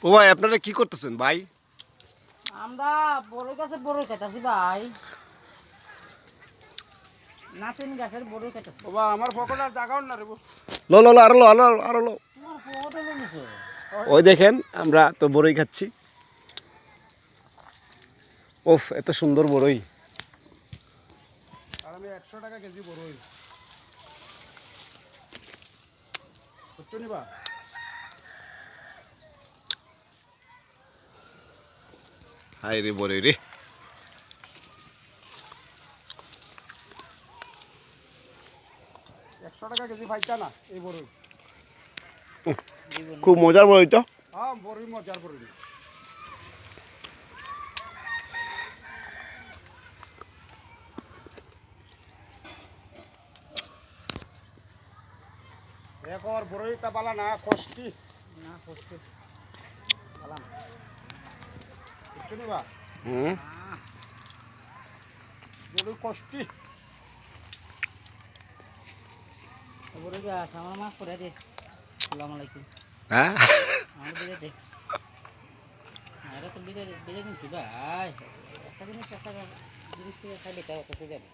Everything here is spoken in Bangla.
ও ভাই আপনারা কি করতেছেন ভাই? আমরা বড়ই গাছের বড়ই খাইতাছি ভাই। নাতিন গাছের বড়ই খাইতাছি। বাবা আমার পকেটে আর জায়গাও না রে। লো লো লো আরো লো আরো লো। তোমার পোয়াটা লইছো। ওই দেখেন আমরা তো বড়ই খাচ্ছি। ওফ এত সুন্দর বড়ই। আর আমি 100 টাকা কেজি বড়ই। সত্য নিবা? হাই রে বড়ই রে। 100 টাকা কেজি পাইতা না এই বড়ই। খুব মজার বড়ই তো। হ্যাঁ বড়ই মজার বড়ই। একবার বড়ইটা বালা না কষ্টি না কষ্ট। সালাম। সত্য নিবা? হুম। বড়ই কষ্টি। বড়ই গাছ আমার মা করে দিস। আসসালামু আলাইকুম। হ্যাঁ। আমার বিয়ে দে। আরে তো বিয়ে কিন্তু ভাই। একটা জিনিস একটা জিনিস থেকে খাইলে তাও কত যাবে।